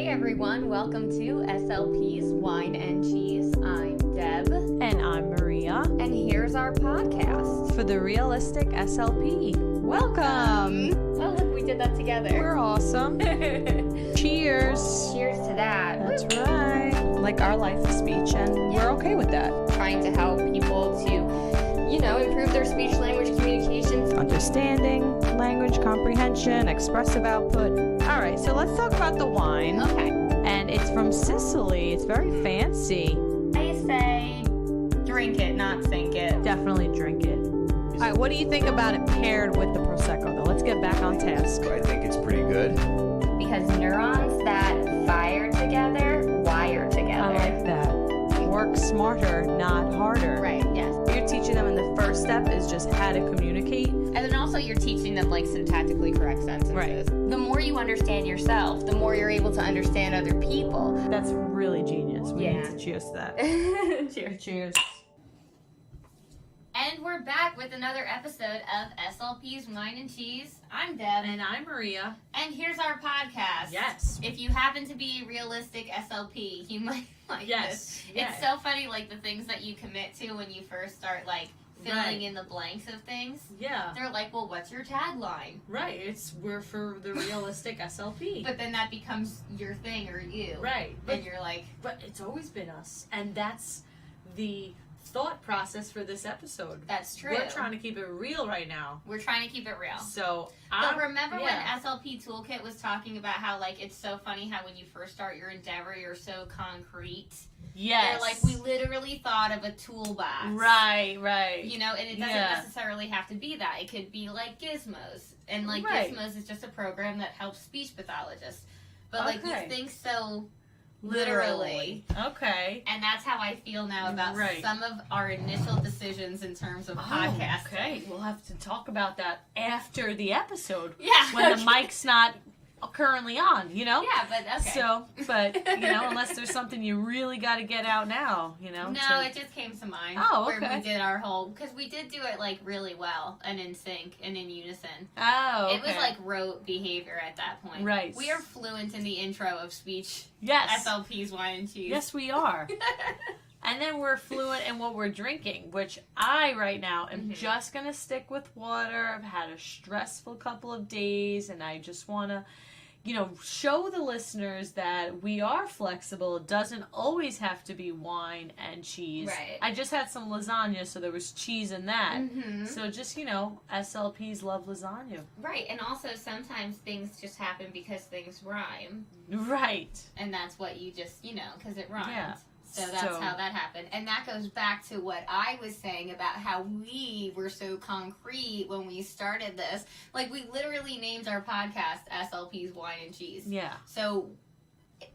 Hey everyone, welcome to SLPs, Wine and Cheese. I'm Deb. And I'm Maria. And here's our podcast. For the Realistic SLP. Welcome! Oh, look, we did that together. We're awesome. Cheers. Cheers to that. That's right. Like our life speech, and we're okay with that. Trying to help people to, improve their speech language communication. Understanding, language comprehension, expressive output. All right, so let's talk about the wine. Okay. And it's from Sicily. It's very fancy. I say drink it, not sink it. Definitely drink it. All right, what do you think about it paired with the Prosecco, though? Let's get back on task. I think it's pretty good. Because neurons that fire together, wire together. I like that. Work smarter, not harder. Right, yes. You're teaching them, and the first step is just how to communicate. And then also you're teaching them like syntactically correct sentences. Right. The more you understand yourself, the more you're able to understand other people. That's really genius. We Yeah. need to cheers to that. Cheers. Cheers. And we're back with another episode of SLPs, Wine and Cheese. I'm Deb. And I'm Maria. And here's our podcast. Yes. If you happen to be a realistic SLP, you might like this. It's so funny, like, the things that you commit to when you first start, like, filling in the blanks of things. Yeah. They're like, well, what's your tagline? Right. We're for the realistic SLP. But then that becomes your thing or you. Right. And you're like... But it's always been us. And that's the thought process for this episode. That's true. We're trying to keep it real right now. We're trying to keep it real. So, but remember when SLP Toolkit was talking about how, like, it's so funny how when you first start your endeavor, you're so concrete. Yes. They're like, we literally thought of a toolbox. Right. And it doesn't necessarily have to be that. It could be like Gizmos. And, like, Gizmos is just a program that helps speech pathologists. But, like, you think so literally. Okay. And that's how I feel now about some of our initial decisions in terms of podcasting. Okay, we'll have to talk about that after the episode. Yeah. When the mic's not currently on, Yeah, but okay. So, but, unless there's something you really got to get out now, No, it just came to mind. Oh, okay. Where we did our whole, because we did do it, like, really well and in sync and in unison. Oh, okay. It was, like, rote behavior at that point. Right. We are fluent in the intro of speech. Yes. SLPs, Wine and Cheese. Yes, we are. And then we're fluent in what we're drinking, which I, right now, am just going to stick with water. I've had a stressful couple of days, and I just want to, show the listeners that we are flexible. It doesn't always have to be wine and cheese. Right. I just had some lasagna, so there was cheese in that. Mm-hmm. So just, SLPs love lasagna. Right, and also sometimes things just happen because things rhyme. Right. And that's what you just, because it rhymes. Yeah. So that's how that happened. And that goes back to what I was saying about how we were so concrete when we started this. Like, we literally named our podcast SLPs, Wine and Cheese. Yeah. So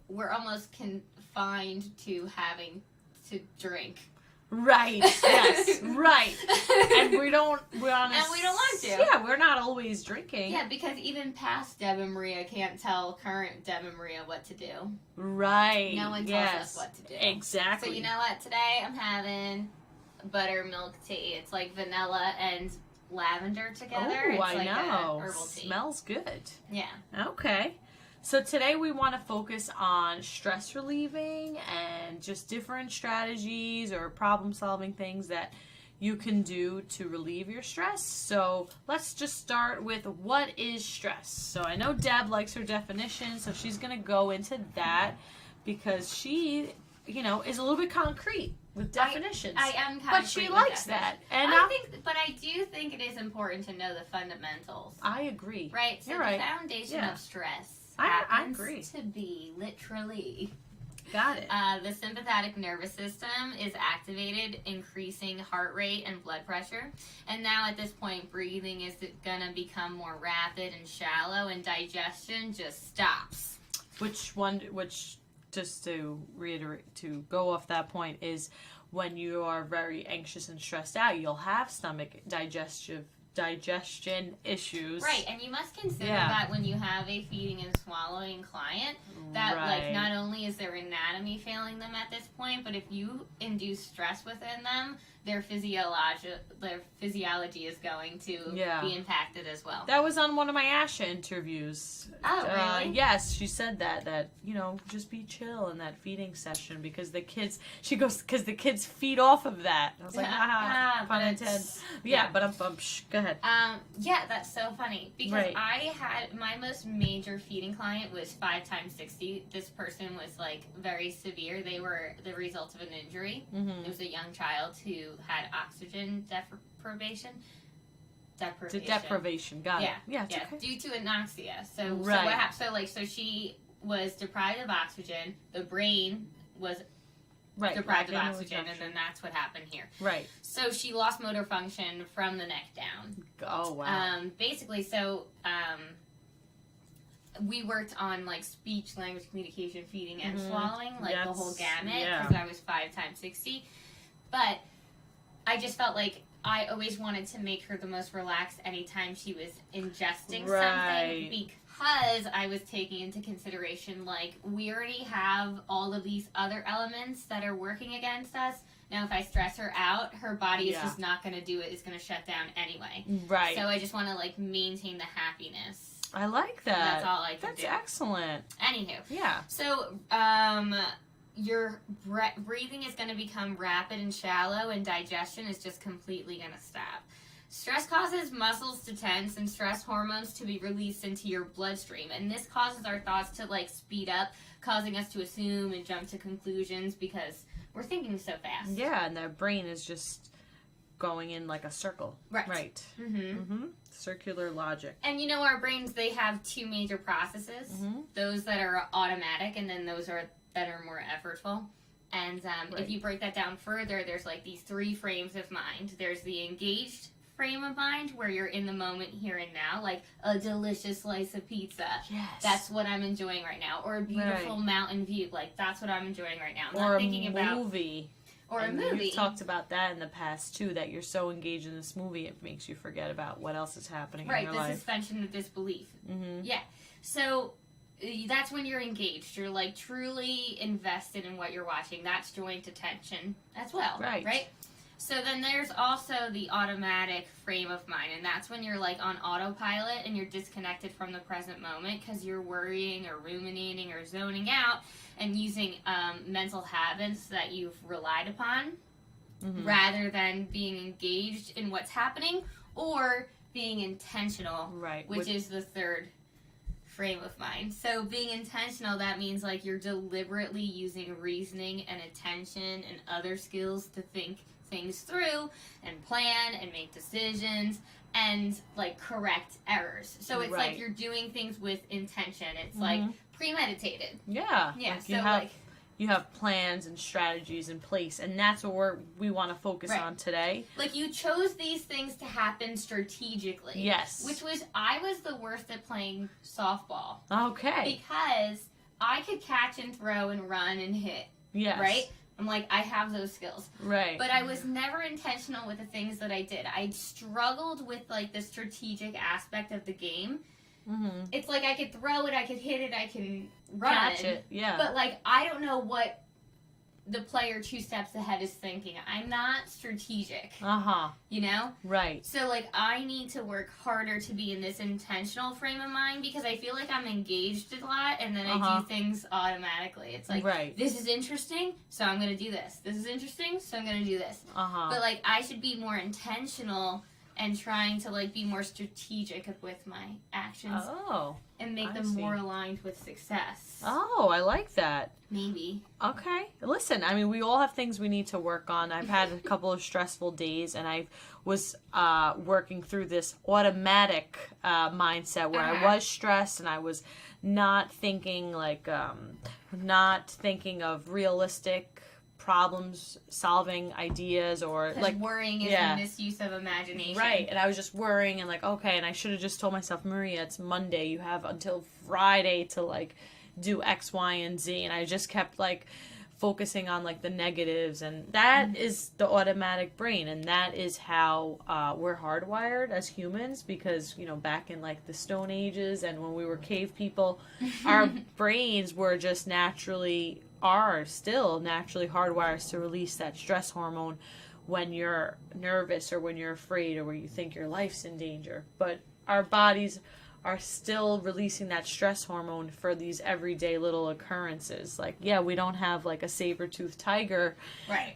we're almost confined to having to drink. Right. Yes. Right. And we don't want to. Yeah, we're not always drinking. Yeah, because even past Deb and Maria can't tell current Deb and Maria what to do. Right. No one tells us what to do. Exactly. So you know what? Today I'm having buttermilk tea. It's like vanilla and lavender together. Oh, it's I like know. a herbal tea. Smells good. Yeah. Okay. So today we want to focus on stress relieving and just different strategies or problem solving things that you can do to relieve your stress. So let's just start with what is stress. So I know Deb likes her definition, so she's going to go into that because she, is a little bit concrete with definitions. I am concrete. But she likes that. And but I do think it is important to know the fundamentals. I agree. Right? So You're the right. foundation of stress I happens agree. to be literally Got it. the sympathetic nervous system is activated, increasing heart rate and blood pressure. And now at this point, breathing is going to become more rapid and shallow, and digestion just stops. Which just to reiterate, to go off that point, is when you are very anxious and stressed out, you'll have stomach digestion issues. Right, and you must consider that when you have a feeding and swallowing client, that like not only is their anatomy anatomy failing them at this point, but if you induce stress within them, their physiology is going to be impacted as well. That was on one of my Asha interviews. Oh, really? Yes, she said that, you know, just be chill in that feeding session because the kids, she goes, because the kids feed off of that. I was like, pun intended. Yeah, but go ahead. Yeah, that's so funny because Right. I had my most major feeding client was 5 times 60. This person was like very severe. They were the result of an injury. Mm-hmm. It was a young child who had oxygen deprivation. Deprivation, got it. Yeah, it's okay. Due to anoxia. So Right. so what happened? So she was deprived of oxygen. The brain was deprived of oxygen, and then that's what happened here. Right. So she lost motor function from the neck down. Oh wow. Basically, we worked on like speech, language, communication, feeding, and swallowing, like the whole gamut, because I was 5 times 60. But I just felt like I always wanted to make her the most relaxed anytime she was ingesting something, because I was taking into consideration, like, we already have all of these other elements that are working against us. Now, if I stress her out, her body is just not going to do it. It's going to shut down anyway. Right. So I just want to, like, maintain the happiness. I like that. That's all I can do. That's excellent. Anywho. Yeah. So, your breathing is going to become rapid and shallow, and digestion is just completely going to stop. Stress causes muscles to tense and stress hormones to be released into your bloodstream, and this causes our thoughts to like speed up, causing us to assume and jump to conclusions because we're thinking so fast. Yeah, and their brain is just going in like a circle. Right. Circular logic. And you know, our brains, they have 2 major processes. Those that are automatic, and then those that are more effortful. And if you break that down further, there's like these 3 frames of mind. There's the engaged frame of mind, where you're in the moment, here and now, like a delicious slice of pizza. Yes. That's what I'm enjoying right now. Or a beautiful mountain view. Like, that's what I'm enjoying right now. I'm not thinking about movie. Or a movie. You've talked about that in the past, too, that you're so engaged in this movie, it makes you forget about what else is happening in your life. Right, the suspension of disbelief. Yeah. So that's when you're engaged. You're, like, truly invested in what you're watching. That's joint attention as well. Right? So then there's also the automatic frame of mind, and that's when you're, like, on autopilot and you're disconnected from the present moment because you're worrying or ruminating or zoning out and using mental habits that you've relied upon rather than being engaged in what's happening or being intentional, which is the 3rd frame of mind. So being intentional, that means like you're deliberately using reasoning and attention and other skills to think things through and plan and make decisions and like correct errors. So it's like you're doing things with intention. It's like premeditated. Yeah. Like you have plans and strategies in place, and that's what we want to focus on today. Like, you chose these things to happen strategically. Yes. I was the worst at playing softball. Okay. Because I could catch and throw and run and hit. Yes. Right? I'm like, I have those skills. Right. But I was never intentional with the things that I did. I struggled with, like, the strategic aspect of the game. It's like I could throw it, I could hit it, I can run. Catch it, yeah. But, like, I don't know what the player 2 steps ahead is thinking. I'm not strategic. You know? Right. So, like, I need to work harder to be in this intentional frame of mind because I feel like I'm engaged a lot and then I do things automatically. It's like, this is interesting, so I'm going to do this. This is interesting, so I'm going to do this. But, like, I should be more intentional and trying to, like, be more strategic with my actions. And make them more aligned with success. I like that. Maybe. Okay. Listen, I mean, we all have things we need to work on. I've had a couple of stressful days, and I was working through this automatic mindset where I was stressed, and I was not thinking, like, not thinking of realistic problems solving ideas, or like worrying is a misuse of imagination, right? And I was just worrying and like, okay, and I should have just told myself, Maria, it's Monday, you have until Friday to like do X, Y, and Z, and I just kept like focusing on like the negatives, and that is the automatic brain, and that is how we're hardwired as humans, because you know, back in like the Stone Ages and when we were cave people, our brains were just naturally are still naturally hardwired to release that stress hormone when you're nervous or when you're afraid or when you think your life's in danger. But our bodies are still releasing that stress hormone for these everyday little occurrences. Like, yeah, we don't have like a saber-toothed tiger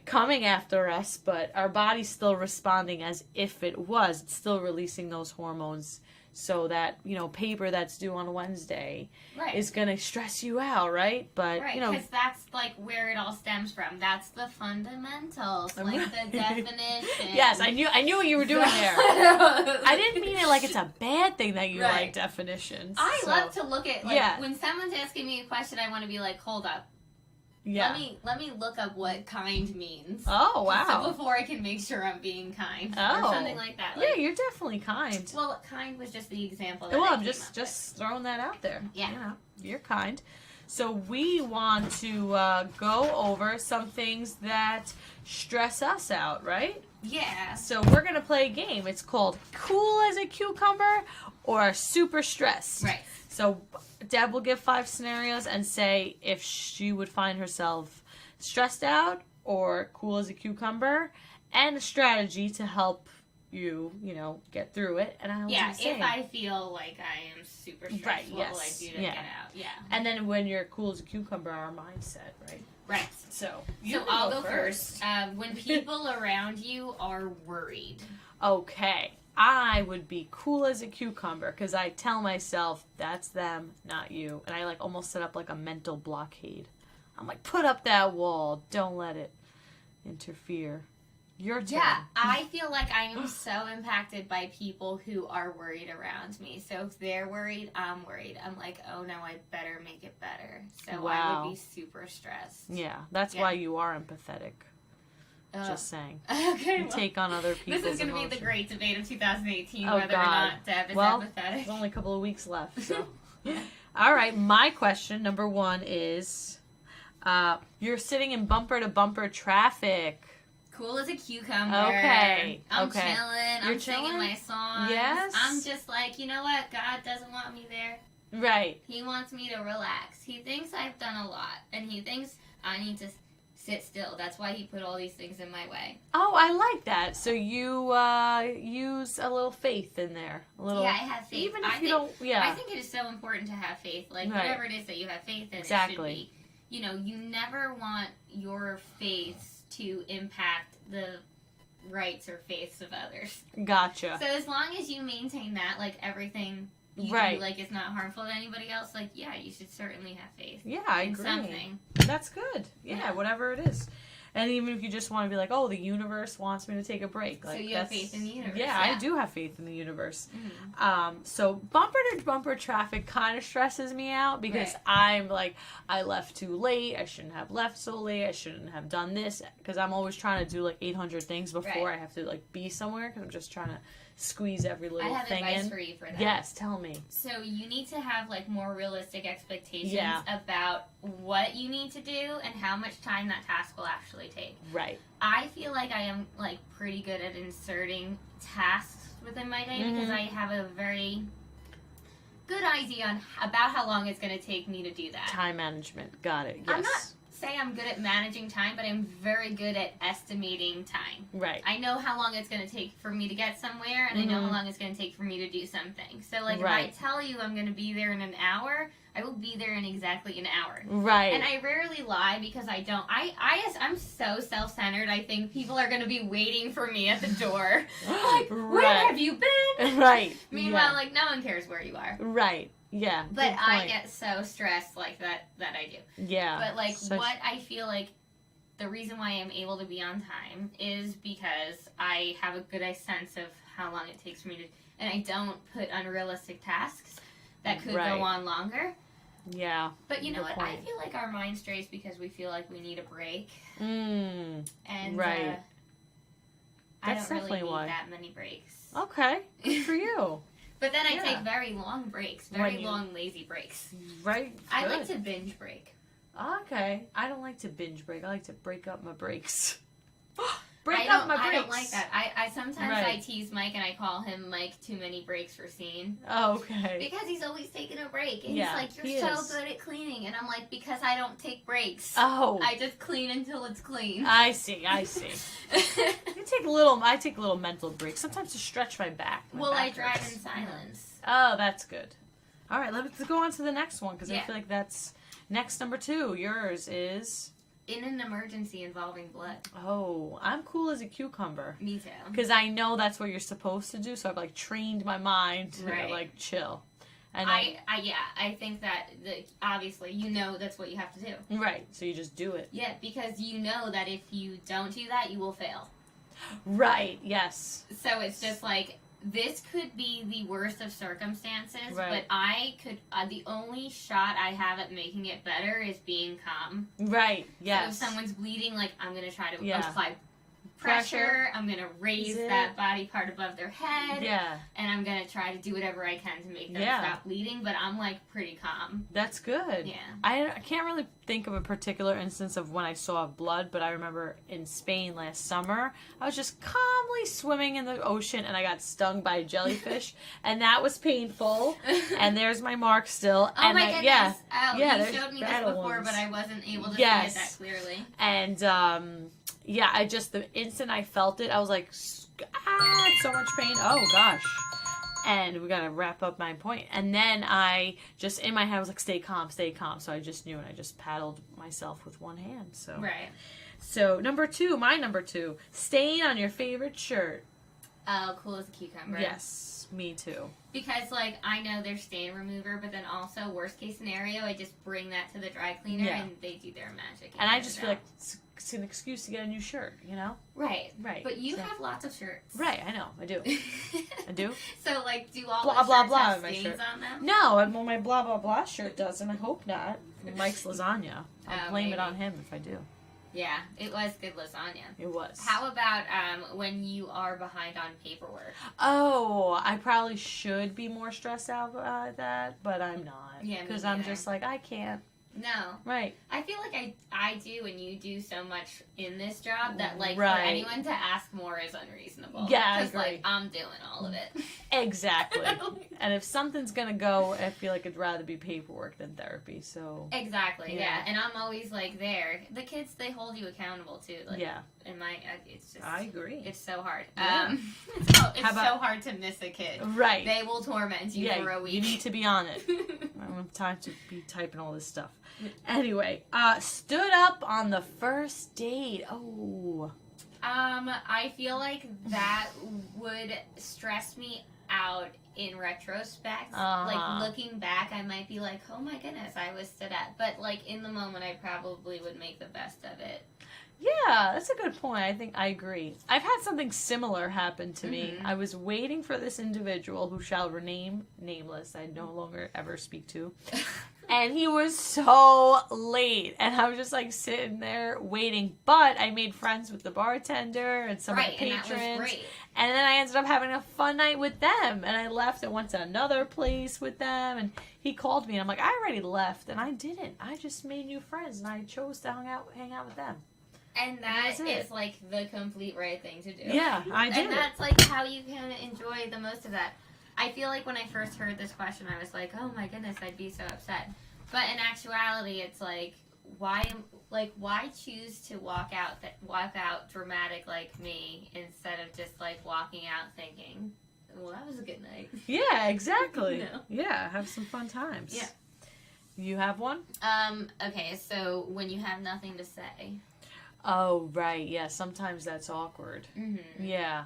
coming after us, but our body's still responding as if it was. It's still releasing those hormones. So that, paper that's due on Wednesday is going to stress you out, right? But, because that's, like, where it all stems from. That's the fundamentals, like the definition. Yes, I knew what you were doing there. I didn't mean it like it's a bad thing that you like definitions. I love to look at, when someone's asking me a question, I want to be like, hold up. Yeah. Let me look up what kind means. Oh, wow. So before I can make sure I'm being kind. Or something like that. Yeah, you're definitely kind. Well, kind was just the example that I'm just throwing that out there. Yeah. You're kind. So we want to go over some things that stress us out, right? Yeah. So we're going to play a game. It's called Cool as a Cucumber or Super Stressed. Right. So Deb will give 5 scenarios and say if she would find herself stressed out or cool as a cucumber, and a strategy to help you, get through it. And I'll if I feel like I am super stressed, what will I do to get out? Yeah. And then when you're cool as a cucumber, our mindset, right? Right. So I'll go first. When people around you are worried. Okay. I would be cool as a cucumber because I tell myself that's them, not you. And I almost set up a mental blockade. I'm like, put up that wall. Don't let it interfere. Your turn. Yeah, I feel like I am so impacted by people who are worried around me. So if they're worried, I'm worried. I'm like, oh no, I better make it better. So I would be super stressed. Yeah, that's why you are empathetic. Just saying. Okay. You take on other people's This is going to be the great debate of 2018, whether or not Deb is empathetic. There's only a couple of weeks left, so. All right, my question, number 1 is, you're sitting in bumper-to-bumper traffic. Cool as a cucumber. Okay. I'm chilling. You're I'm singing my songs. Yes. I'm just like, you know what? God doesn't want me there. Right. He wants me to relax. He thinks I've done a lot, and he thinks I need to sit still. That's why he put all these things in my way. Oh, I like that. So you use a little faith in there. A little. Yeah, I have faith. Even if you don't. Yeah. I think it is so important to have faith. Like whatever it is that you have faith in, exactly. It should be. You never want your faith to impact the rights or faiths of others. Gotcha. So as long as you maintain that, everything you do, is not harmful to anybody else, you should certainly have faith. Yeah, I agree. Something. That's good. Yeah, whatever it is. And even if you just want to be like, oh, the universe wants me to take a break. So you have faith in the universe. Yeah, I do have faith in the universe. Mm-hmm. So bumper-to-bumper traffic kind of stresses me out because I'm like, I left too late. I shouldn't have left so late. I shouldn't have done this. Because I'm always trying to do 800 things before I have to be somewhere because I'm just trying to squeeze every little thing in. I have advice for you for that. Yes, tell me. So you need to have more realistic expectations about what you need to do and how much time that task will actually take. Right. I feel like I am pretty good at inserting tasks within my day because I have a very good idea about how long it's going to take me to do that. Time management. Got it. Yes. I'm not say I'm good at managing time, but I'm very good at estimating time. Right. I know how long it's going to take for me to get somewhere, and I know how long it's going to take for me to do something. So, if I tell you I'm going to be there in an hour, I will be there in exactly an hour. Right. And I rarely lie because I don't. I'm so self-centered. I think people are going to be waiting for me at the door. Where have you been? Right. Meanwhile, no one cares where you are. Right. Yeah. But I get so stressed that I do. Yeah. But what I feel the reason why I'm able to be on time is because I have a good sense of how long it takes for me to, and I don't put unrealistic tasks that could go on longer. Yeah. But you know what? I feel like our mind strays because we feel like we need a break. And right. I don't really need that many breaks. Okay. Good for you. But then I take very long breaks, long, lazy breaks. Right. I like to binge break. Okay. I don't like to binge break. I like to break up my breaks. Break up my breaks. I don't like that. I sometimes Right. I tease Mike and I call him Mike too many breaks for scene. Oh, okay. Because he's always taking a break. And Yeah, he's like, he you're so is. good at cleaning. And I'm like, because I don't take breaks. Oh. I just clean until it's clean. I see. I take little mental breaks. Sometimes to stretch my back. Well, I back drive hurts. in silence. Oh, that's good. All right, let's go on to the next one because I Yeah. feel like that's next number 2. Yours is. In an emergency involving blood. Oh, I'm cool as a cucumber. Me too. Because I know that's what you're supposed to do, so I've like trained my mind to Right. like chill. And I think that obviously you know that's what you have to do. right, so you just do it. Yeah, because you know that if you don't do that, you will fail. Right. Yes. So it's just like, this could be the worst of circumstances, Right. but the only shot I have at making it better is being calm. Right. Yes. So if someone's bleeding, like, I'm going to try to Yeah. apply pressure. I'm going to raise it. that body part above their head. Yeah. And I'm going to try to do whatever I can to make them Yeah. stop bleeding, but I'm, like, pretty calm. That's good. Yeah. I can't really think of a particular instance of when I saw blood, but I remember in Spain last summer, I was just calmly swimming in the ocean and I got stung by a jellyfish, and that was painful. And there's my mark still. Oh and my goodness! Yeah, Oh, yeah, you there's showed me this battle before, ones. but I wasn't able to Yes. see it that clearly. And yeah, I just the instant I felt it, I was like, it's so much pain. Oh gosh. And we gotta wrap up my point. And then I just in my head I was like, stay calm, stay calm. So I just knew, and I just paddled myself with one hand. So Right. So number 2, my number 2, stain on your favorite shirt. Oh, cool as a cucumber. Yes, me too. Because, like, I know there's stain remover, but then also, worst case scenario, I just bring that to the dry cleaner Yeah. and they do their magic. And I get just it feel out. like it's an excuse to get a new shirt, you know? Right. Right. But you So- have lots of shirts. Right, I know, I do. I do? So, like, do all Blah, the blah, shirts blah have on my stains shirt. on them? No, well, my blah blah blah shirt does, and I hope not. Mike's lasagna. I'll Oh, blame it maybe. on him if I do. Yeah, it was good lasagna. It was. How about when you are behind on paperwork? Oh, I probably should be more stressed out about that, but I'm not. Yeah, me Because I'm neither. just like, I can't. No. Right. I feel like I do, and you do so much in this job that, like, for Right. anyone to ask more is unreasonable. Yeah, I Because, like, agree. I'm doing all of it. Exactly. And if something's going to go, I feel like it'd rather be paperwork than therapy, so. Exactly, Yeah. yeah. And I'm always, like, there. The kids, they hold you accountable, too. Like, Yeah. in my, it's just, I agree. it's so hard. Yeah. It's How about- so hard to miss a kid. Right. They will torment you for a Yeah, week. you need to be on it. I don't have time to be typing all this stuff. Anyway, stood up on the first date. Oh. I feel like that would stress me out in retrospect. Uh-huh. Like, looking back, I might be like, oh my goodness, I was stood at. But, like, in the moment, I probably would make the best of it. Yeah, that's a good point. I think I agree. I've had something similar happen to me. Mhm. I was waiting for this individual who shall remain nameless, I no longer ever speak to. And he was so late. And I was just like sitting there waiting. But I made friends with the bartender and some Right, of the and that patrons. was great. And then I ended up having a fun night with them. And I left and went to another place with them. And he called me and I'm like, I already left. And I didn't. I just made new friends and I chose to hang out with them. And that That was it. is, like, the complete right thing to do. Yeah, I did. And that's, like, how you can enjoy the most of that. I feel like when I first heard this question, I was like, oh my goodness, I'd be so upset. But in actuality, it's like, why choose to walk out dramatic like me instead of just, like, walking out thinking, well, that was a good night. Yeah, exactly. You know? Yeah, have some fun times. Yeah. You have one? Okay, so when you have nothing to say. Oh, right. Yeah, sometimes that's awkward. Mm-hmm. Yeah.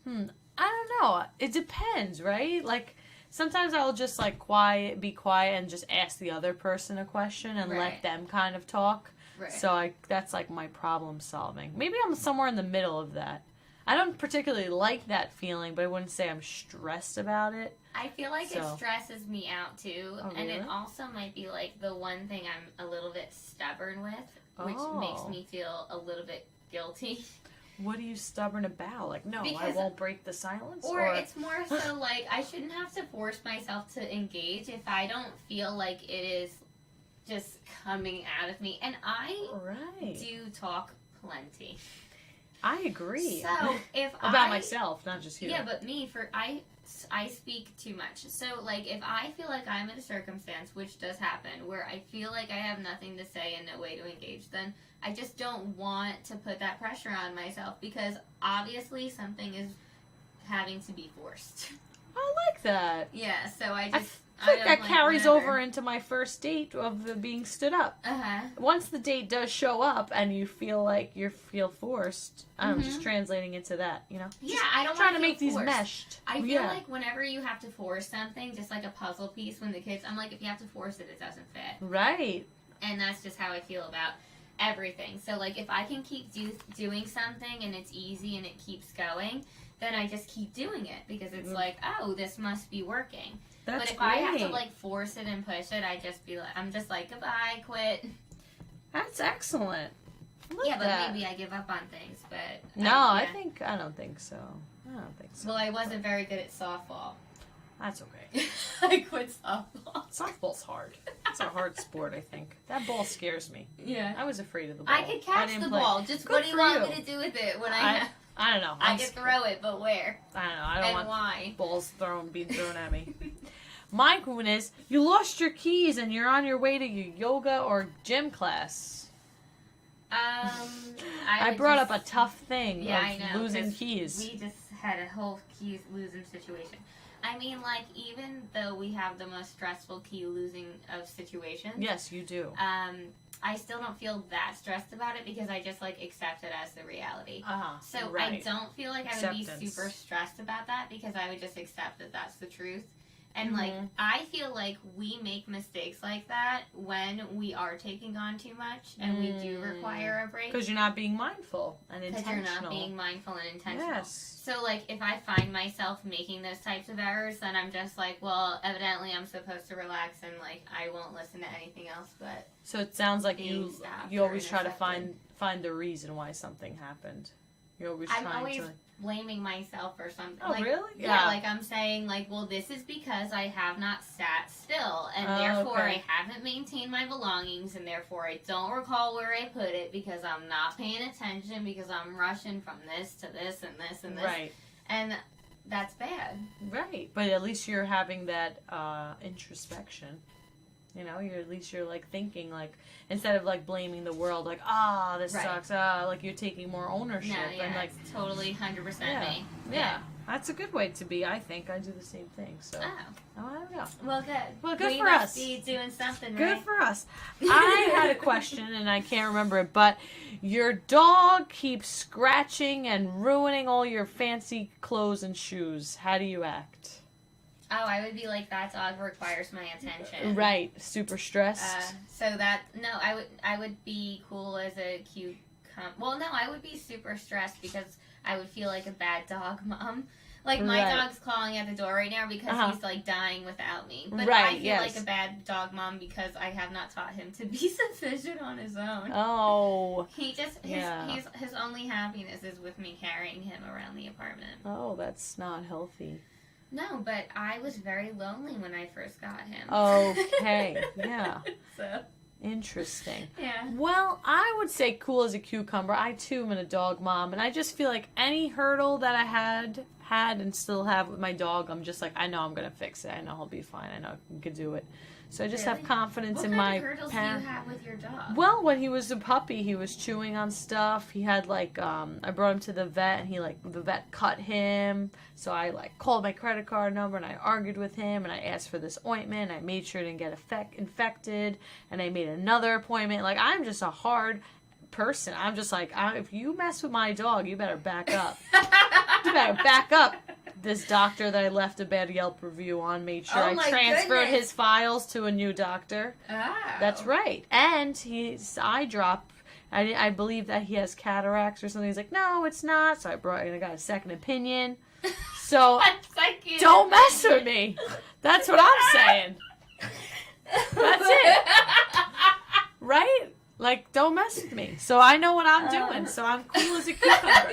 I don't know. It depends, right? Like, sometimes I'll just, like, be quiet and just ask the other person a question and Right. let them kind of talk. Right. So that's, like, my problem solving. Maybe I'm somewhere in the middle of that. I don't particularly like that feeling, but I wouldn't say I'm stressed about it. I feel like it So. stresses me out too, Oh, and it really? also might be like the one thing I'm a little bit stubborn with, which Oh. makes me feel a little bit guilty. What are you stubborn about? Like, no, I Because- won't break the silence? Or it's more so like I shouldn't have to force myself to engage if I don't feel like it is just coming out of me. And I Right. do talk plenty. I agree. So if About myself, not just you. Yeah, but me, I speak too much. So, like, if I feel like I'm in a circumstance, which does happen, where I feel like I have nothing to say and no way to engage, then I just don't want to put that pressure on myself, because obviously something is having to be forced. I like that. Yeah, so I think that carries over into my first date of the being stood up. Uh-huh. Once the date does show up and you feel like you feel forced, I'm just translating into that, you know? Yeah, I don't trying to make forced. these meshed. I feel like whenever you have to force something, just like a puzzle piece when the kids, I'm like, if you have to force it, it doesn't fit. Right. And that's just how I feel about everything. So, like, if I can keep doing something and it's easy and it keeps going, then I just keep doing it, because it's like, oh, this must be working. That's but if great. I have to, like, force it and push it, I'm just like, goodbye, quit. That's excellent. Yeah, but maybe I give up on things, but... I don't think so. Well, I wasn't very good at softball. That's okay. I quit softball. Softball's hard. It's a hard sport, I think. That ball scares me. Yeah. I was afraid of the ball. I could catch the ball. Just what do you want me to do with it when I don't know. I can throw it, but where? I don't know. I don't want why? Balls being thrown at me. My one is, you lost your keys and you're on your way to your yoga or gym class. I brought up a tough thing of losing keys. We just had a whole keys losing situation. I mean, like, even though we have the most stressful key losing of situations. Yes, you do. I still don't feel that stressed about it, because I just, like, accept it as the reality. So right. I don't feel like I would be super stressed about that, because I would just accept that that's the truth. And, like, I feel like we make mistakes like that when we are taking on too much and we do require a break. Because you're not being mindful and intentional. Because you're not being mindful and intentional. Yes. So, like, if I find myself making those types of errors, then I'm just like, well, evidently I'm supposed to relax and, like, I won't listen to anything else but... So it sounds like you always try to find the reason why something happened. You're always I'm always blaming myself or something. Oh, like, really? Yeah, like I'm saying, like, well, this is because I have not sat still, and therefore I haven't maintained my belongings, and therefore I don't recall where I put it, because I'm not paying attention, because I'm rushing from this to this and this and this. Right. And that's bad. Right. But at least you're having that introspection. You know, at least you're like thinking, like, instead of like blaming the world, like, this sucks, like you're taking more ownership. No, and like it's totally 100% me. Yeah. That's a good way to be, I think. I do the same thing, so. Oh, I don't know. Well, good. Well, good we for must us. Be doing something good right. for us. I had a question, and I can't remember it, but your dog keeps scratching and ruining all your fancy clothes and shoes. How do you act? Oh, I would be like, that dog requires my attention. Right. Super stressed. I would be cool as a cute... Well, no, I would be super stressed, because I would feel like a bad dog mom. Like, my dog's clawing at the door right now because he's, like, dying without me. But I feel like a bad dog mom because I have not taught him to be sufficient on his own. Oh. He just... His only happiness is with me carrying him around the apartment. Oh, that's not healthy. No, but I was very lonely when I first got him. Okay, yeah. So. Interesting. Yeah. Well, I would say cool as a cucumber. I, too, am a dog mom, and I just feel like any hurdle that I had and still have with my dog, I'm just like, I know I'm going to fix it. I know he'll be fine. I know I can do it. So I just have confidence in my What kind of hurdles do you have with your dog? Well, when he was a puppy, he was chewing on stuff. He had, like, I brought him to the vet, and the vet cut him. So I, like, called my credit card number, and I argued with him, and I asked for this ointment. I made sure it didn't get infected, and I made another appointment. Like, I'm just a hard person. I'm just like, if you mess with my dog, you better back up. You better back up. This doctor that I left a bad Yelp review on made sure I transferred his files to a new doctor. Oh. That's right. And his eye drop, I believe that he has cataracts or something. He's like, no, it's not. So I got a second opinion. So don't mess with me. That's what I'm saying. That's it. Right? Like, don't mess with me. So I know what I'm doing. So I'm cool as a cucumber.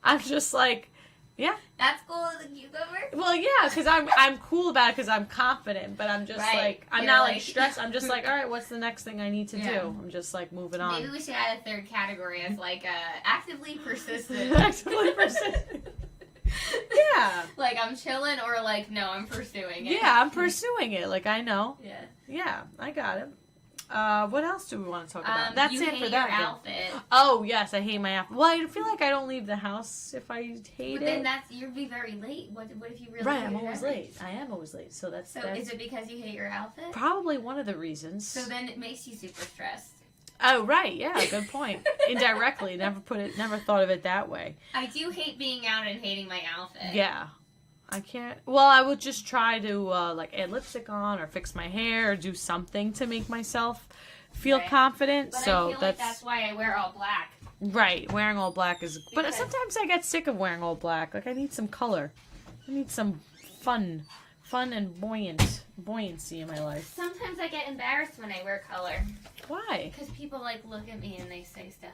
I'm just like, Yeah. That's cool as a cucumber? Well, yeah, because I'm cool about it because I'm confident, but I'm just like, I'm not like stressed. I'm just like, all right, what's the next thing I need to do? I'm just like moving on. Maybe we should add a third category as like actively persistent. Actively persistent. Yeah. Like I'm chilling or like, no, I'm pursuing it. Yeah, I'm pursuing it. Like I know. Yeah. Yeah, I got it. What else do we want to talk about? That's it for that. Your outfit. Oh yes, I hate my outfit. Well, I feel like I don't leave the house if I hate But then it. you'd be very late. What if you really? Right, I'm always late. I am always late. So that's. Is it because you hate your outfit? Probably one of the reasons. So then it makes you super stressed. Oh right, yeah, good point. Indirectly, never thought of it that way. I do hate being out and hating my outfit. Yeah. I can't. Well, I would just try to like add lipstick on or fix my hair or do something to make myself feel confident. But so I feel like that's why I wear all black. Right, wearing all black is. But Because- sometimes I get sick of wearing all black. Like I need some color. I need some fun and buoyancy in my life. Sometimes I get embarrassed when I wear color. Why? Because people like look at me and they say stuff.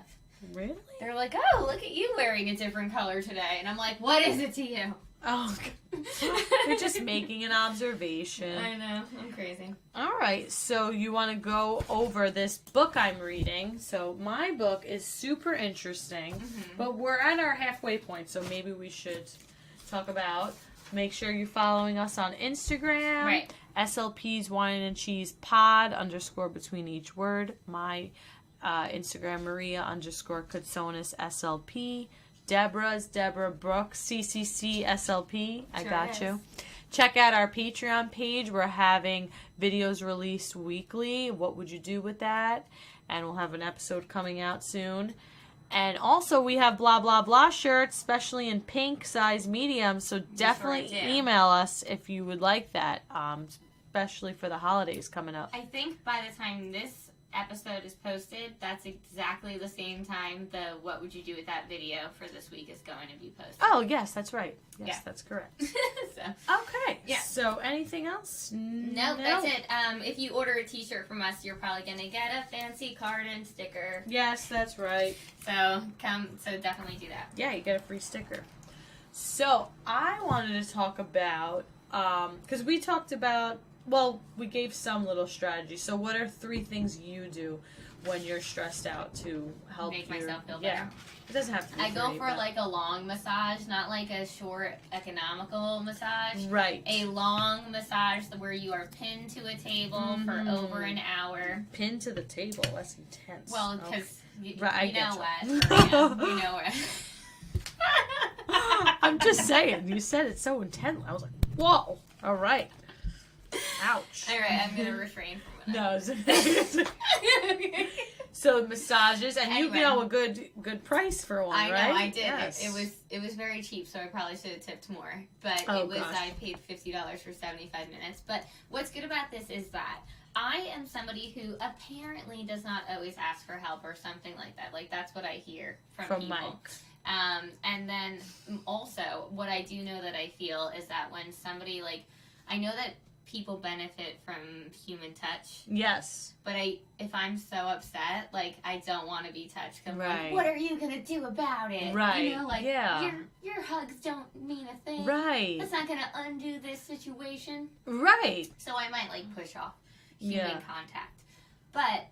Really? They're like, "Oh, look at you wearing a different color today," and I'm like, "What is it to you?" Oh, you're just making an observation. I know, I'm crazy. All right, so you want to go over this book I'm reading. So my book is super interesting, but we're at our halfway point, so maybe we should talk about. Make sure you're following us on Instagram. Right. SLPs Wine and Cheese Pod _ between each word. My Instagram Maria_Kutsonis SLP. Deborah's Deborah Brooks CCC SLP. I got you. Check out our Patreon page. We're having videos released weekly. What would you do with that? And we'll have an episode coming out soon. And also we have blah blah blah shirts, especially in pink size medium. So definitely email us if you would like that, especially for the holidays coming up. I think by the time this episode is posted, that's exactly the same time the What Would You Do With That video for this week is going to be posted. Oh, yes, that's right. Yes, Yeah. that's correct. So, Okay. Yeah. So anything else? no, that's it. If you order a t-shirt from us, you're probably going to get a fancy card and sticker. Yes, that's right. So definitely do that. Yeah, you get a free sticker. So I wanted to talk about, because we talked about, well, we gave some little strategy. So what are 3 things you do when you're stressed out to help Make myself feel better? Yeah, it doesn't have to be I go 3, for like a long massage, not like a short economical massage. Right. A long massage where you are pinned to a table for over an hour. Pinned to the table. That's intense. Well, because you know what? Maria, you know what. I'm just saying. You said it so intense. I was like, whoa. All right. Ouch. All right, I'm gonna refrain from No. that. So massages, and Anyway. you know a good price for one, I know, right? I did. Yes. It was very cheap, so I probably should have tipped more. But I paid $50 for 75 minutes. But what's good about this is that I am somebody who apparently does not always ask for help or something like that. Like that's what I hear from people. Mike. And then also what I do know that I feel is that when somebody I know that people benefit from human touch. Yes. But if I'm so upset, I don't want to be touched. I'm Right. like, what are you gonna do about it? Right. You know, yeah. your hugs don't mean a thing. Right. That's not gonna undo this situation. Right. So I might push off human contact. But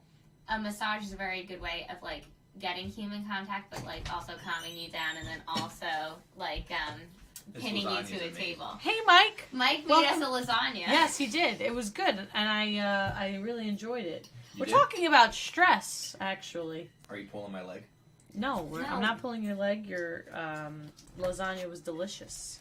a massage is a very good way of getting human contact, but also calming you down, and then also pinning you to a table. Hey, Mike. Mike made us a lasagna. Yes, he did. It was good, and I really enjoyed it. You We're did? talking about stress, actually. Are you pulling my leg? No, No. I'm not pulling your leg. Your lasagna was delicious.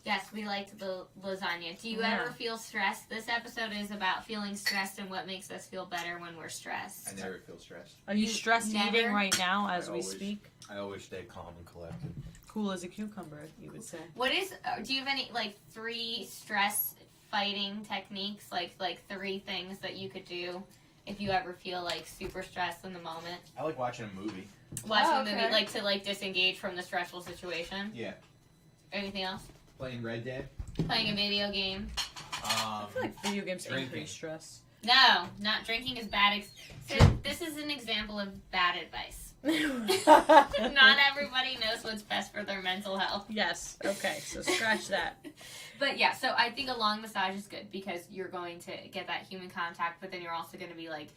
Yes, we liked the lasagna. Do you Yeah. ever feel stressed? This episode is about feeling stressed and what makes us feel better when we're stressed. I never feel stressed. Are you You stressed never- eating right now as we always- speak? I always stay calm and collected. Cool as a cucumber, you would say. What is? Do you have any 3 stress fighting techniques? Like 3 things that you could do if you ever feel super stressed in the moment? I like watching a movie. Watching Oh, a movie, okay. to disengage from the stressful situation. Yeah. Anything else? Playing Red Dead. Playing a video game. I feel like video games Drinking. increase stress. No, not drinking is bad. So this is an example of bad advice. Not everybody knows what's best for their mental health. Yes. Okay. So scratch that. But yeah, so I think a long massage is good because you're going to get that human contact, but then you're also going to be like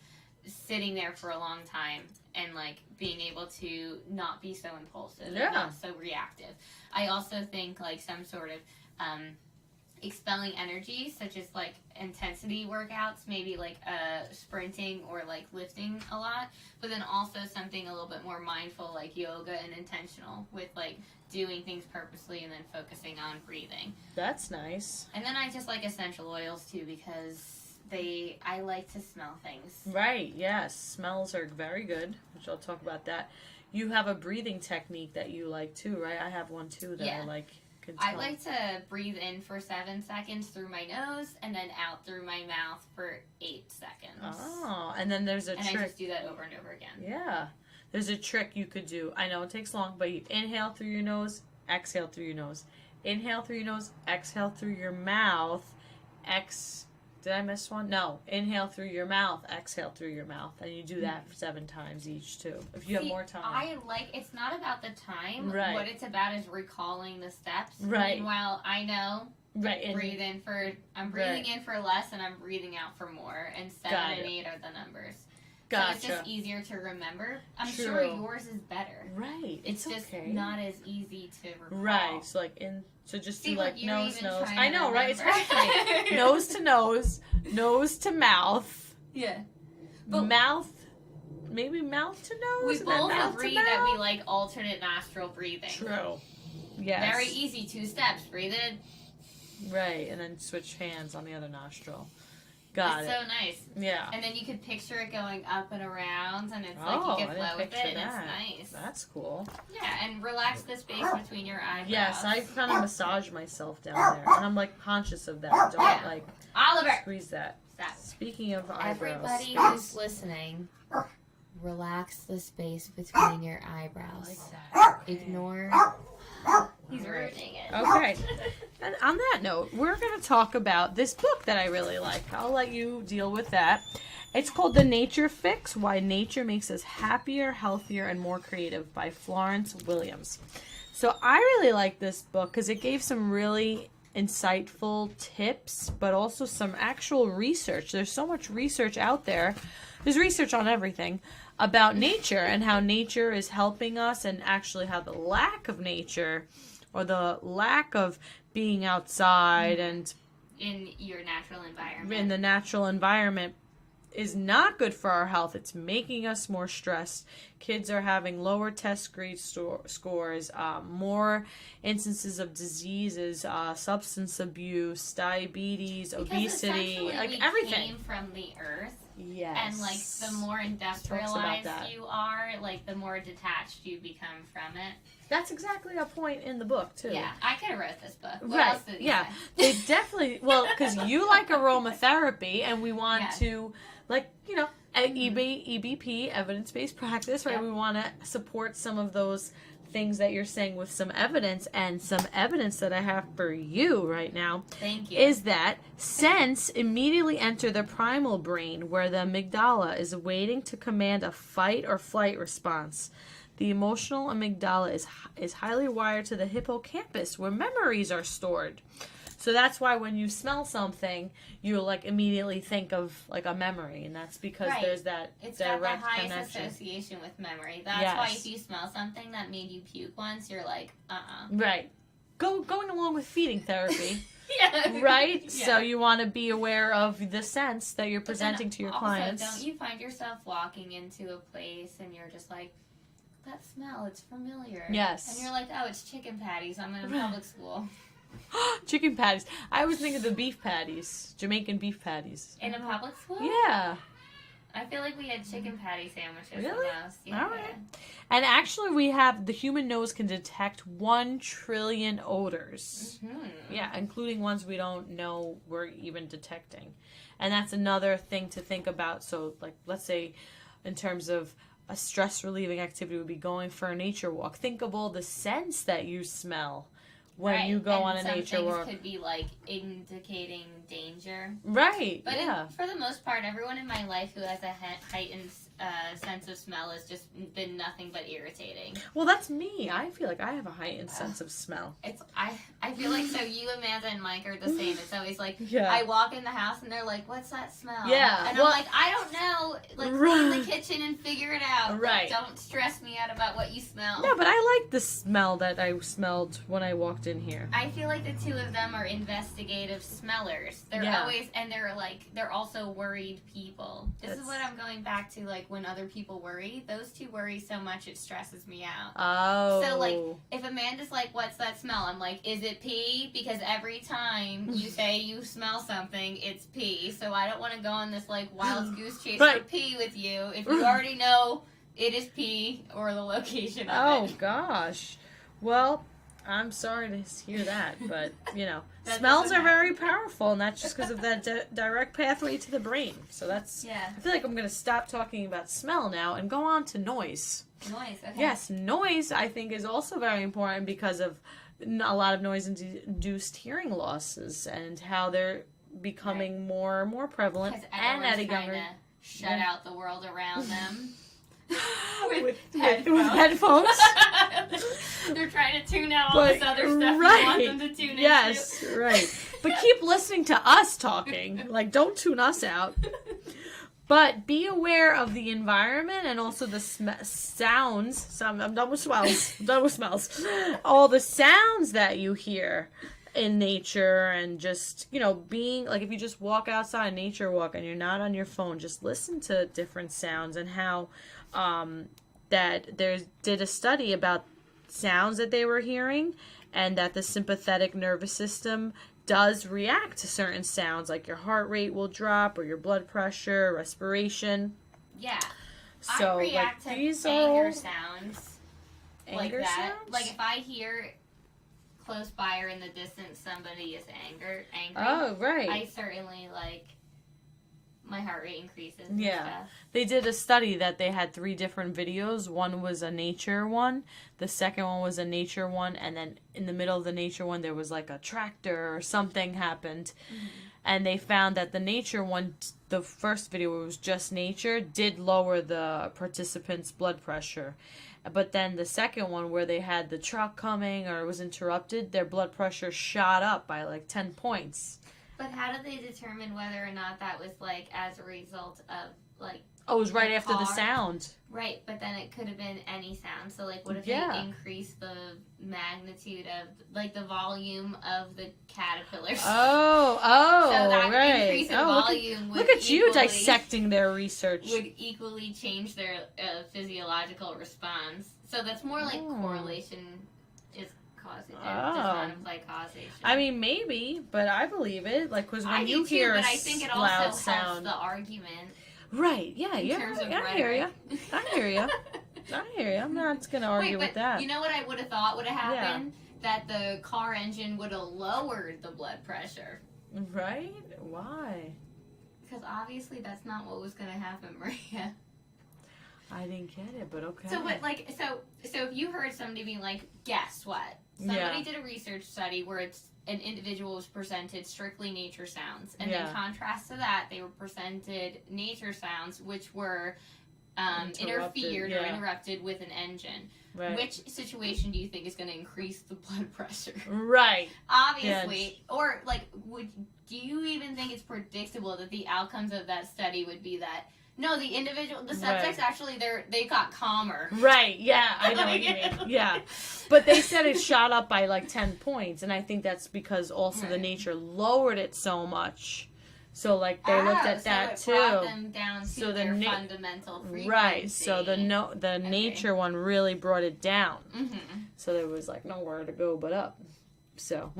sitting there for a long time and like being able to not be so impulsive and not so reactive. I also think like some sort of expelling energy, such as like intensity workouts, maybe like sprinting or like lifting a lot, but then also something a little bit more mindful like yoga and intentional with like doing things purposely and then focusing on breathing. That's nice. And then I just like essential oils too because I like to smell things. Right, yes. Smells are very good, which I'll talk about that. You have a breathing technique that you like too, right? I have one too that I like. I like to breathe in for 7 seconds through my nose and then out through my mouth for 8 seconds. Oh, and then there's a trick. And I just do that over and over again. Yeah. There's a trick you could do. I know it takes long, but you inhale through your nose, exhale through your nose. Inhale through your nose, exhale through your mouth. Did I miss one? No. Inhale through your mouth, exhale through your mouth. And you do that 7 times each, too. If you have more time. It's not about the time. Right. What it's about is recalling the steps. Right. Meanwhile, I know. Right. I'm breathing in for less and I'm breathing out for more. And 7 and 8 are the numbers. Gotcha. So it's just easier to remember. I'm True. sure yours is better. Right. It's just okay. not as easy to recall. Right. So like so just See, do like you're nose. I know, right? It's remember. hard for me. Nose to nose, nose to mouth. Yeah. But mouth, maybe mouth to nose. We both agree that we mouth? like alternate nostril breathing. True. Yes. Very easy. 2 steps. Breathe in. Right, and then switch hands on the other nostril. Got it's it. so nice. Yeah. And then you could picture it going up and around, and it's like you can flow with it, and it's nice. That's cool. Yeah, and relax the space between your eyebrows. Yes, I kind of massage myself down there, and I'm like conscious of that. Don't like Oliver squeeze that. Stop. Speaking of eyebrows, Everybody who's listening, relax the space between your eyebrows. Like that. Okay. Ignore. He's ruining it. Okay. And on that note, we're going to talk about this book that I really like. I'll let you deal with that. It's called The Nature Fix: Why Nature Makes Us Happier, Healthier, and More Creative by Florence Williams. So I really like this book because it gave some really insightful tips, but also some actual research. There's so much research out there. There's research on everything about nature and how nature is helping us, and actually how the lack of nature or the lack of being outside and in your natural environment. In the natural environment is not good for our health. It's making us more stressed. Kids are having lower test grade scores, more instances of diseases, substance abuse, diabetes, because obesity, like we everything. Came from the earth. Yes. And like the more industrialized you are, like the more detached you become from it. That's exactly a point in the book too. Yeah, I could have wrote this book. What Right. else did he Yeah. say? They definitely, well, because you like aromatherapy, and we want to, like, EBP, evidence-based practice, right? Yeah. We want to support some of those things that you're saying with some evidence, and some evidence that I have for you right now. Thank you. Is that scents immediately enter the primal brain, where the amygdala is waiting to command a fight or flight response. The emotional amygdala is highly wired to the hippocampus, where memories are stored. So that's why when you smell something, you like immediately think of like a memory, and that's because there's that it's direct got the highest connection. association with memory. That's why if you smell something that made you puke once, you're like, Right. Going along with feeding therapy. Yeah. Right? Yeah. So you want to be aware of the scents that you're presenting to your clients. Don't you find yourself walking into a place and you're just like, that smell, it's familiar. Yes. And you're like, oh, it's chicken patties. I'm in a public school. Chicken patties. I was thinking of the beef patties. Jamaican beef patties. In a public school? Yeah. I feel like we had chicken patty sandwiches Really? the most. Yeah. All right. And actually the human nose can detect 1 trillion odors. Mm-hmm. Yeah, including ones we don't know we're even detecting. And that's another thing to think about. So, like, let's say in terms of a stress-relieving activity would be going for a nature walk. Think of all the scents that you smell when you go on a nature walk. Some things could be, like, indicating danger. Right, But for the most part, everyone in my life who has a heightened sense of smell has just been nothing but irritating. Well, that's me. I feel like I have a heightened sense of smell. I feel like, so you, Amanda, and Mike are the same. It's always like, Yeah. I walk in the house and they're like, what's that smell? Yeah, And well- I'm like, I don't know. Like, clean the kitchen and figure it out. Right. Like, don't stress me out about what you smell. No, but I like the smell that I smelled when I walked in here. I feel like the two of them are investigative smellers. They're Yeah. always, and they're also worried people. This is That's- what I'm going back to, like, when other people worry. Those two worry so much it stresses me out. Oh. So, like, if Amanda's like, what's that smell? I'm like, is it pee? Because every time you say you smell something, it's pee. So I don't want to go on this, like, wild goose chase for Right. pee with you if you already know it is pee or the location of it. Gosh. Well, I'm sorry to hear that, but, That smells doesn't are very powerful, and that's just because of that direct pathway to the brain. So that's... Yeah. I feel like I'm going to stop talking about smell now and go on to noise. Noise, okay. Yes, noise, I think, is also very important because of a lot of noise-induced hearing losses and how they're becoming more and more prevalent Because and everyone's at a trying younger... to shut out the world around them. with headphones. headphones. They're trying to tune out all this But- other stuff right. you want them to tune Yes, right. But keep listening to us talking. Like, don't tune us out. But be aware of the environment and also the sounds. I'm done with smells. I'm done with smells. All the sounds that you hear in nature and just, being, like, if you just walk outside, nature walk, and you're not on your phone, just listen to different sounds and how that did a study about sounds that they were hearing and that the sympathetic nervous system does react to certain sounds, like your heart rate will drop or your blood pressure, respiration. Yeah. So, I react like, to these anger are sounds like anger that. sounds? Like, if I hear close by or in the distance somebody is angry, Oh, right. I certainly, like, my heart rate increases and Yeah. stuff. They did a study that they had 3 different videos. One was a nature one, the second one was a nature one, and then in the middle of the nature one there was like a tractor or something happened. Mm-hmm. And they found that the nature one, the first video where it was just nature, did lower the participants' blood pressure. But then the second one where they had the truck coming or it was interrupted, their blood pressure shot up by like 10 points. But how did they determine whether or not that was, like, as a result of, like... Oh, it was right The after the car. sound. Right, but then it could have been any sound. So, like, what if Yeah. they increase the magnitude of, like, the volume of the caterpillars? Oh, so that right. increase in Oh, volume would look at you equally- dissecting their research. would equally change their physiological response. So that's more like Oh. correlation is causation. Oh. Does not imply causation. I mean, maybe, but I believe it. Like, because when I you do hear too, a but I think it also loud helps sound, the argument. right? Yeah, in yeah. terms of I hear you. rhetoric. I hear you. I hear you. I'm not gonna argue Wait, with but that. you know what I would have thought would have happened? That the car engine would have lowered the blood pressure. Right? Why? Because obviously that's not what was going to happen, Maria. I didn't get it, but okay. So, but like, so if you heard somebody being like, guess what? Somebody Yeah. did a research study where an individual was presented strictly nature sounds, and Yeah. in contrast to that, they were presented nature sounds which were interfered or yeah. interrupted with an engine. Right. Which situation do you think is going to increase the blood pressure? Right. Obviously, or like, do you even think it's predictable that the outcomes of that study would be that? No, the subjects actually, they got calmer. Right, yeah, I know what you mean. Yeah. But they said it shot up by like 10 points, and I think that's because also the Right. nature lowered it so much. So, like, they looked at that so it brought too. them down to So the their na- fundamental frequency. Right, so the nature one really brought it down. Mm-hmm. So there was like nowhere to go but up. So,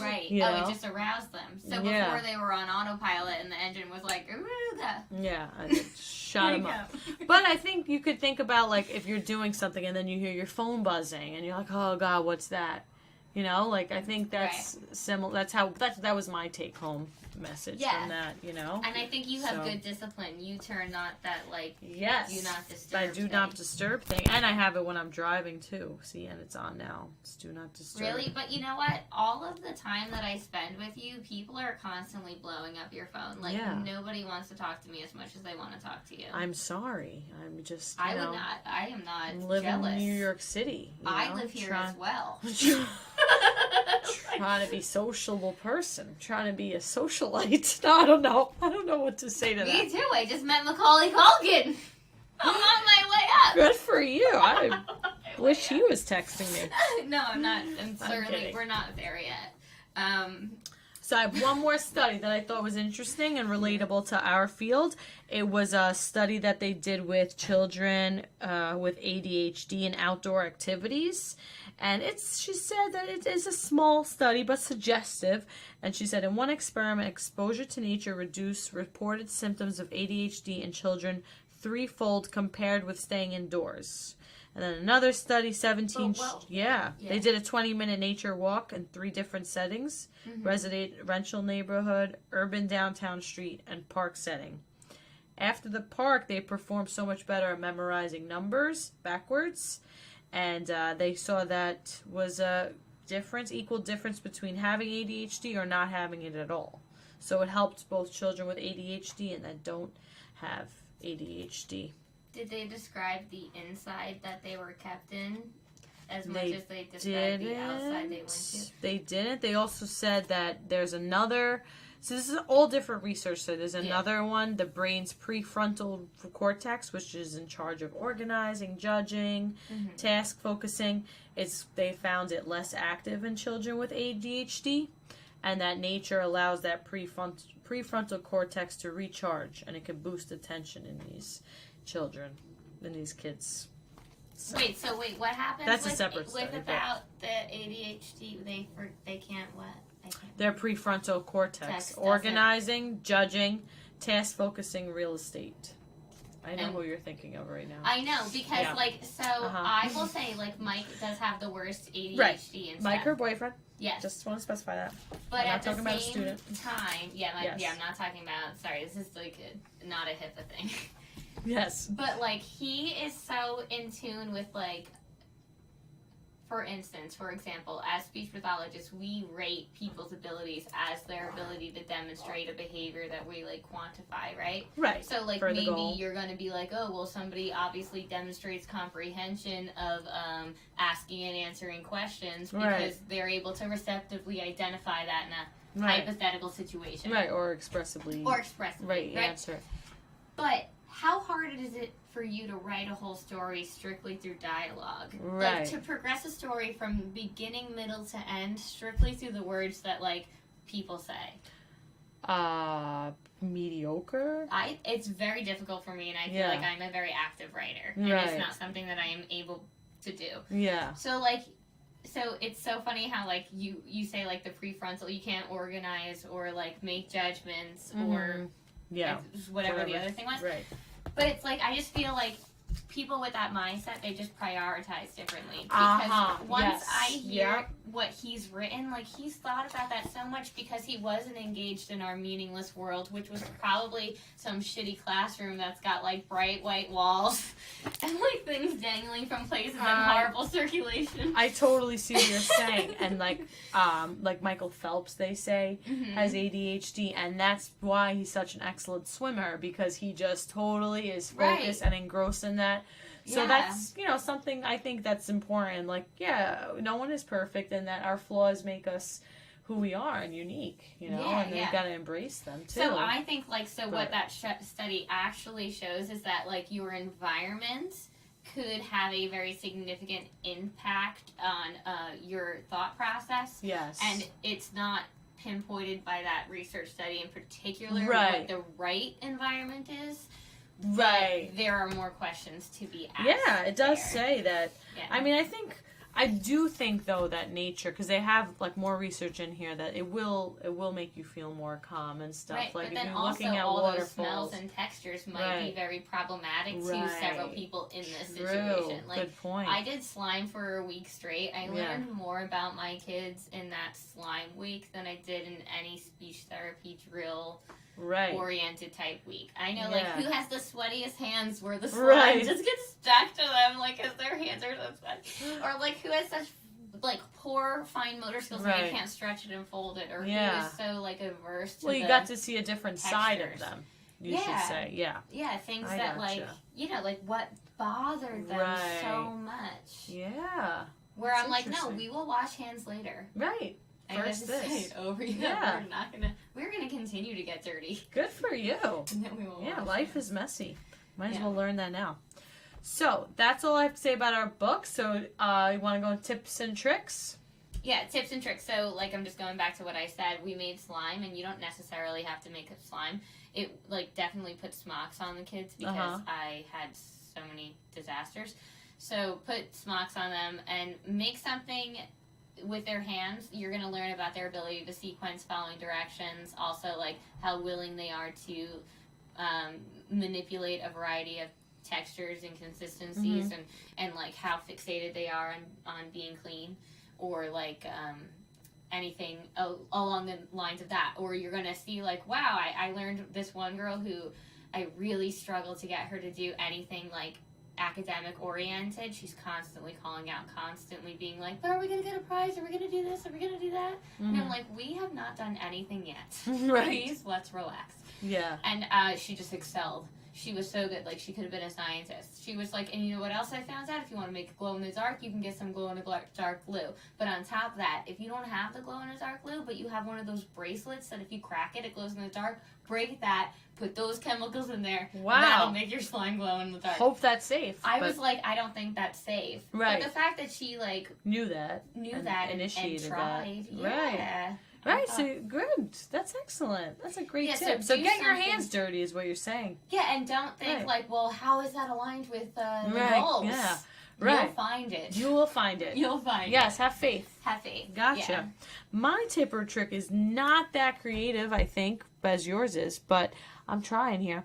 Right. you know? It just aroused them. So Yeah. before they were on autopilot and the engine was like, yeah, and it shot them up. But I think you could think about, like, if you're doing something and then you hear your phone buzzing and you're like, oh God, what's that? You know, like, I think that's similar. That was my take home. message Yeah. from that, you know? And I think you have So- good discipline. You turn not that, like, Yes. do not disturb I do thing. not disturb thing. And I have it when I'm driving too. See, and it's on now. It's do not disturb. Really? But you know what? All of the time that I spend with you, people are constantly blowing up your phone. Like, Yeah. nobody wants to talk to me as much as they want to talk to you. I'm sorry. I'm just, you I know, would not. I am not I'm living jealous. in New York City. You I know, live here as well. Trying to be sociable person. Trying to be a socialite. No, I don't know. I don't know what to say to Me that. too. I just met Macaulay Culkin. I'm on my way up. Good for you. I I'm on my wish way he was texting me. up. No, I'm not. I'm certainly. kidding. We're not there yet. So I have one more study that I thought was interesting and relatable to our field. It was a study that they did with children with ADHD and outdoor activities. And she said that it is a small study but suggestive. And she said in one experiment, exposure to nature reduced reported symptoms of ADHD in children threefold compared with staying indoors. And then another study, 17. Oh, wow. Yeah. Yeah. They did a 20-minute nature walk in 3 different settings. Residential neighborhood, urban downtown street, and park setting. After the park, they performed so much better at memorizing numbers backwards. And they saw that was a equal difference between having ADHD or not having it at all. So it helped both children with ADHD and that don't have ADHD. Did they describe the inside that they were kept in as much They as they described the outside they went to? They didn't. They also said that there's another. So this is all different research. So there's another one, the brain's prefrontal cortex, which is in charge of organizing, judging, task focusing. They found it less active in children with ADHD, and that nature allows that prefrontal cortex to recharge, and it can boost attention in these children, in these kids. So. Wait, what happens That's a with, separate study, but- about the ADHD? They can't what? I can't. Their prefrontal cortex, Text organizing, judging, task focusing, real estate. I know And- who you're thinking of right now. I know because Yeah. I will say Mike does have the worst ADHD Right. and stuff. Mike, her boyfriend. Yes. Just want to specify that. But I'm not at the talking about a same student. time, Yes. I'm not talking about. Sorry, this is not a HIPAA thing. Yes. But he is so in tune with for instance, for example, as speech pathologists, we rate people's abilities as their ability to demonstrate a behavior that we quantify, right? Right. So For the maybe goal. you're going to be oh well, somebody obviously demonstrates comprehension of asking and answering questions because Right. they're able to receptively identify that in a Right. hypothetical situation. Right. Or expressively. Or expressively. Right. Right. Answer. But how hard is it for you to write a whole story strictly through dialogue? Right. To progress a story from beginning, middle to end strictly through the words that people say. Mediocre. It's very difficult for me, and I feel Yeah. like I'm a very active writer, and Right. it's not something that I am able to do. Yeah. So so it's so funny how you say the prefrontal, you can't organize or make judgments or Yeah. whatever the other thing was. Right. But it's I just feel people with that mindset, they just prioritize differently. Because once yes. I hear Yep. what he's written, he's thought about that so much because he wasn't engaged in our meaningless world, which was probably some shitty classroom that's got bright white walls and things dangling from places and horrible circulation. I totally see what you're saying, and Michael Phelps, they say, has ADHD, and that's why he's such an excellent swimmer, because he just totally is focused and engrossed in that. So that's something I think that's important. No one is perfect, and that our flaws make us who we are and unique. And we've got to embrace them too. So I think what that study actually shows is that your environment could have a very significant impact on your thought process. Yes. And it's not pinpointed by that research study in particular Right. what the right environment is. Right. There are more questions to be asked. Yeah, it does there. say that. Yeah. I mean, I think I do think though that nature, because they have like more research in here, that it will make you feel more calm and stuff. Right, Like but if then you're also looking at all waterfalls, those smells and textures might Right. be very problematic to Right. several people in this True. situation. Like, Good point. I did slime for a week straight. I Yeah. learned more about my kids in that slime week than I did in any speech therapy drill right. oriented type week. I know, like, Yeah. who has the sweatiest hands where the slime Right. just gets stuck to them, like, because their hands are so sweaty. Or, like, who has such, like, poor fine motor skills that Right. they can't stretch it and fold it. Or Yeah. who is so, like, averse to Well, you the got to see a different side of textures. them. You Yeah. should say, yeah. Yeah, things I that, gotcha. like, you know, like, what bothered them Right. so much. Yeah. Where That's I'm like, no, interesting. we will wash hands later. Right. And I First just say this. it over. Yeah. We're gonna continue to get dirty. Good for you. And then we will Yeah, wash life hands. is messy. Might as Yeah. well learn that now. So that's all I have to say about our book. So you want to go into tips and tricks? Yeah, tips and tricks. So, like, I'm just going back to what I said. We made slime, and you don't necessarily have to make a slime. It, like, definitely put smocks on the kids because Uh-huh. I had so many disasters. So, put smocks on them and make something with their hands. You're going to learn about their ability to sequence following directions. Also, like, how willing they are to manipulate a variety of textures and consistencies, and like, how fixated they are on being clean. Or like anything along the lines of that. Or you're going to see like, wow, I learned this one girl who I really struggled to get her to do anything like academic oriented. She's constantly calling out, constantly being like, but are we going to get a prize? Are we going to do this? Are we going to do that? And I'm like, we have not done anything yet. Right. Please, let's relax. Yeah. And she just excelled. She was so good. Like, she could have been a scientist. She was like, and you know what else I found out? If you want to make a glow in the dark, you can get some glow in the dark glue. But on top of that, if you don't have the glow in the dark glue, but you have one of those bracelets that if you crack it, it glows in the dark, break that, put those chemicals in there. Wow. That'll make your slime glow in the dark. Hope that's safe. I but was like, I don't think that's safe. Right. But the fact that she, like, knew that. knew And that and initiated tried. that. Yeah. Right. I Right, thought- so good. That's excellent. That's a great Yeah, so tip. So do get your something- hands dirty is what you're saying. Yeah, and don't think Right. like, well, how is that aligned with the Right, goals? yeah. You'll Right. find it. You will find it. You'll find Yes, it. have faith. Have faith. Gotcha. Yeah. My tip or trick is not that creative, I think, as yours is, but I'm trying here.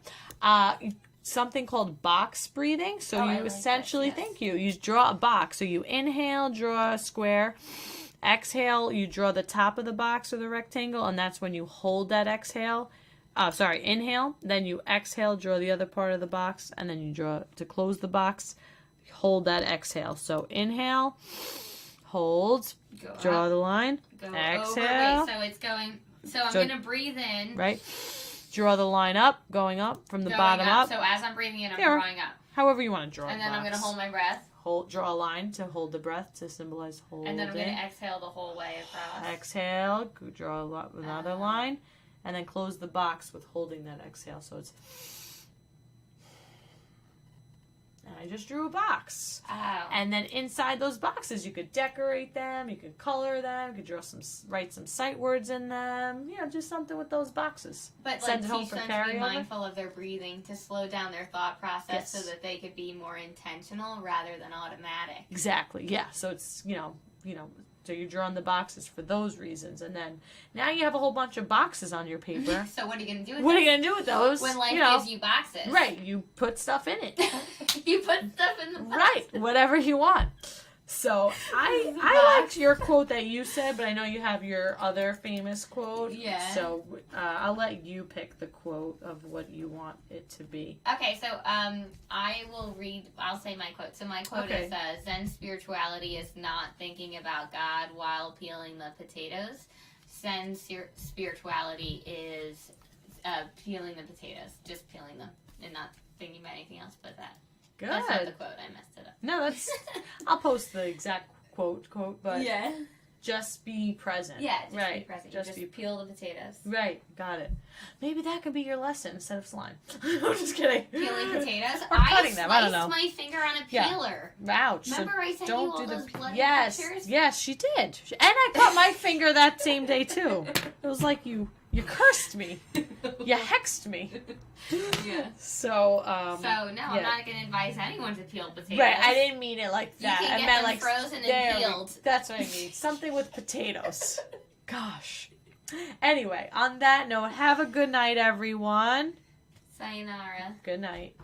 Something called box breathing. So Oh, I you like this, essentially, yes. thank you, you draw a box. So you inhale, draw a square. Exhale, you draw the top of the box or the rectangle, and that's when you hold that exhale. Inhale, then you exhale, draw the other part of the box, and then you draw to close the box. Hold that exhale. So inhale, hold, Go draw up, the line, go exhale. over. Wait, so it's going. So I'm So- gonna breathe in. right? Draw the line up, going up from the Going bottom up. So as I'm breathing in, I'm Here. drawing up, However you want to draw and a then I'm box. gonna hold my breath, Draw a line to hold the breath to symbolize holding. and then I'm gonna exhale the whole way across. Exhale, draw another Uh-huh. line, and then close the box with holding that exhale. So it's. And I just drew a box. Oh. And then inside those boxes, you could decorate them, you could color them, you could write some sight words in them. You know, just something with those boxes. But Send like it home teach for them to be carryover? mindful of their breathing, to slow down their thought process, Yes. so that they could be more intentional rather than automatic. Exactly. Yeah. So it's so you're drawing the boxes for those reasons, and then now you have a whole bunch of boxes on your paper. So what are you gonna do with What are this? you gonna do with those? When life you know, gives you boxes? right? You put stuff in it. You put stuff in the box. Right. Whatever you want. So I liked your quote that you said, but I know you have your other famous quote. Yeah. So I'll let you pick the quote of what you want it to be. Okay, so I'll say my quote. So my quote Okay. is, Zen spirituality is not thinking about God while peeling the potatoes. Zen spirituality is peeling the potatoes, just peeling them, and not thinking about anything else but that. Good. That's not the quote. I messed it up. No, that's. I'll post the exact quote, but yeah. just be present. Yeah, just right. be present. Just Just be peel the potatoes. right. Got it. Maybe that could be your lesson instead of slime. I'm just kidding. Peeling potatoes? Or cutting them. I don't know. sliced my finger on a Yeah. peeler. Ouch. Remember I sent you don't all do those the bloody yes, pictures? yes, she did, and I cut my finger that same day too. It was like you You cursed me. You hexed me. Yeah. So, So no, yeah. I'm not gonna advise anyone to peel potatoes. Right, I didn't mean it like You that. can I get meant them like frozen there and we- peeled. That's what I mean. Something with potatoes. Gosh. Anyway, on that note, have a good night, everyone. Sayonara. Good night.